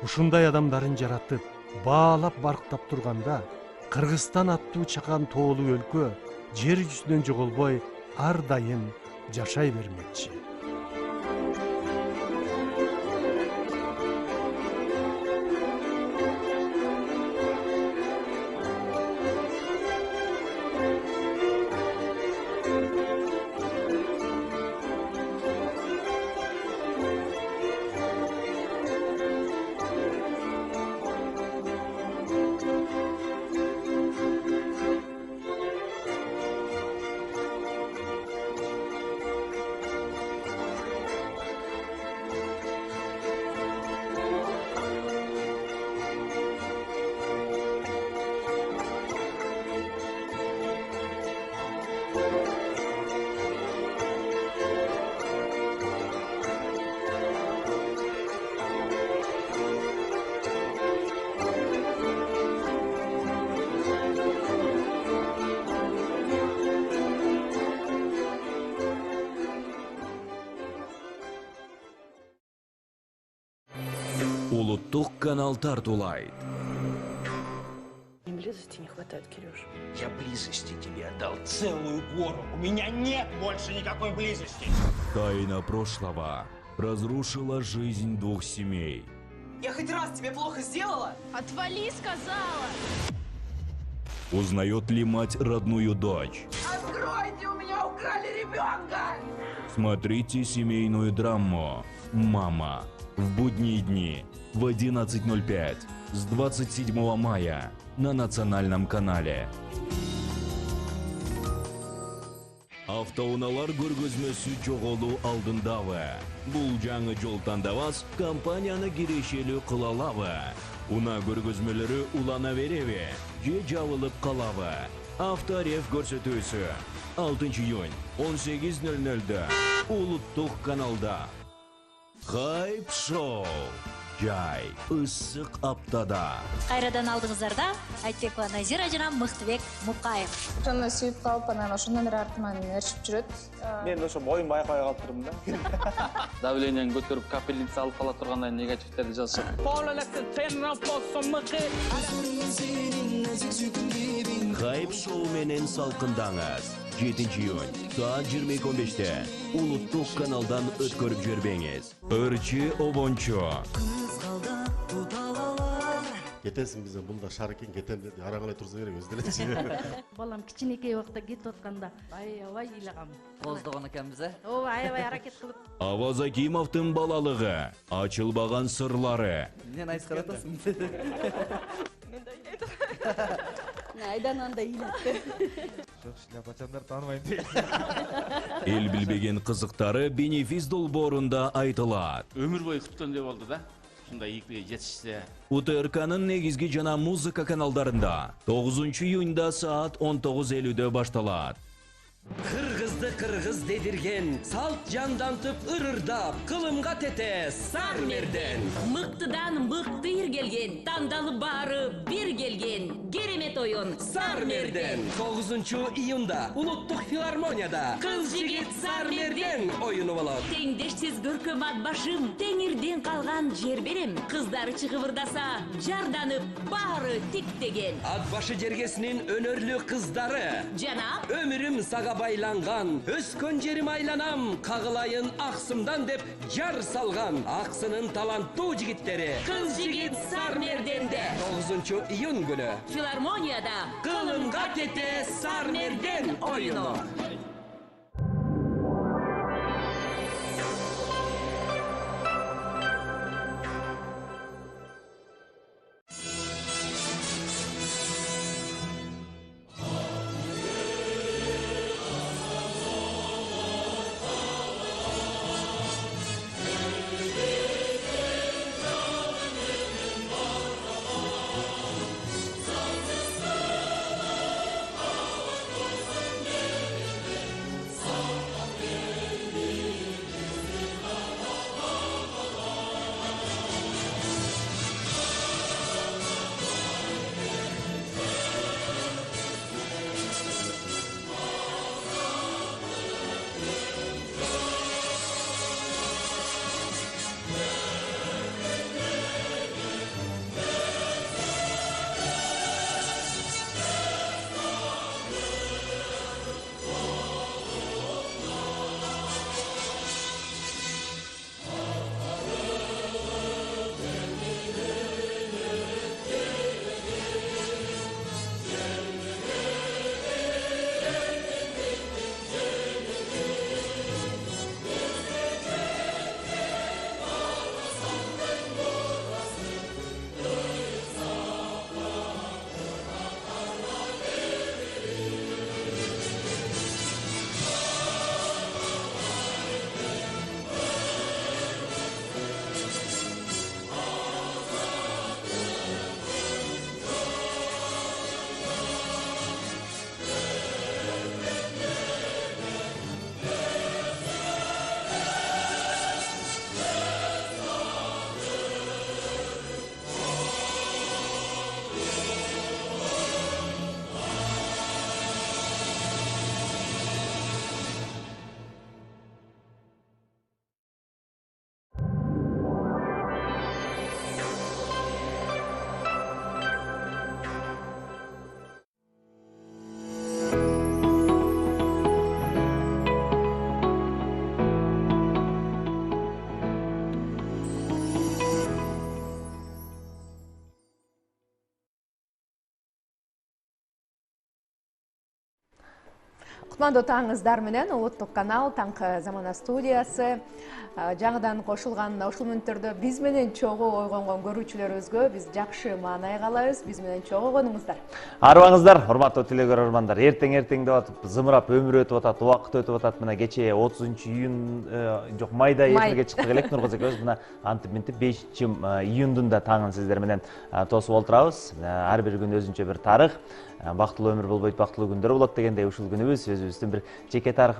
ушундай адамдарын жаратып, баалап барктап турганда, Кыргызстан аттуу чакан тоолуу өлкө жер жүзүнөн жоголбой ар дайым жашай бермекчи. Улуттук канал тартуулайт. Близости не хватает, Кирюш. Я близости тебе отдал целую гору. У меня нет больше никакой близости. Тайна прошлого разрушила жизнь двух семей. Я хоть раз тебе плохо сделала? Отвали, сказала! Узнает ли мать родную дочь? Откройте, у меня украли ребенка! Смотрите семейную драму «Мама» в будние дни в 11:05 с 27 мая на национальном канале. Автоуналар көргөзмөсү жоголуу алдындабы. Бул жаңы жол тандабас компанияны кирешелүү кылалабы. Уна көргөзмөлөрү улана береби, же жабылып калабы. Авторев көрсөтүүсү 6 июнь 18:00 Улуттук каналда. Хайп шоу. Жай ысык аптада. Кайрадан алдыңыздарда Айтбекова Назира жана Мыктыбек Мукаев. Ошону сүйүп калып, анан ошонун эле артынан ээрчип жүрөт. Мен ошо моюн байкай калып турмун да. Давлениени көтөрүп капельница алып кала турганда негативтерди жазышат. Хайп шоу менен салкындаңыз. 7 июнь саат 22:15-те Улуттук каналдан өткөрүп жибербеңиз. Өрчү обончу. Кетесің бізден, бұл да шар екен, кетем деді, араңылай тұрса керек, өздерінше. Балам кичинекей убакта кетип атканда аябай ыйлагам. Боздогон экенбиз, э? Ооба, аябай аракет кылып. Аваз Акимовдун балалыгы, ачылбаган сырлары. Мен айскар атасың. Айдан анда ыйлап. Жок, шляпачандар тааныбайм дейт. Эл билбеген кызыктары бенефис долбоорунда айтылат. Өмір бойы күткөндөй болду да. Ушундай ийгиликке жетишсе. УТРКнын негизги жана музыка каналдарында 9 июнда саат 19:50-де башталат. Кыргызды кыргыз дедирген, салт жандантып ырырдап, кылымга тете Сармерден. Мыктыдан мыкты иргелген, тандалып бары бир келген, керемет оюн Сармерден 9 июнда Улуттук филармонияда Кыз жигит Сармерден оюну болот. Теңдешсиз көркөм ат башым, теңирден калган жер берем. Кыздары чыгып ырдаса, жарданып бары тиктеген. Ат башы жергесинин өнөрлүү кыздары. Жана Өмүрүм сага байланган, өскөн жерим айланам, кагылайын аксымдан деп жар салган аксынын таланттуу жигиттери. Кыз жигит Сармерденде 9 июнь күнү филармонияда Кылымга тете Сармерден оюну. Кутмандуу таңыңыздар менен улуттук канал Таңкы Замана студиясы жаңыдан кошулган ушул мүнөттөрдө биз менен чогуу ойгонгон көрүүчүлөрүбүзгө биз жакшы маанай каалайбыз. Биз менен чогуу ойгонуңуздар. Арыбаңыздар, урматтуу телегөрөрмандар. Эртең деп атып, зымырап өмүр өтүп атат, убакыт өтүп атат. Мына кечээ 30-июнь жок, майда эфирге чыктык элек Нургүл экөөбүз. Мына антип мынтип 5-июндун да таңын сиздер менен тосуп олтурабыз. Ар бир күн өзүнчө бир тарых. Бактылуу өмүр болбойт, бактылуу күндөр болот дегендей ушул күнүбүз өзүбүздүн бир жеке тарых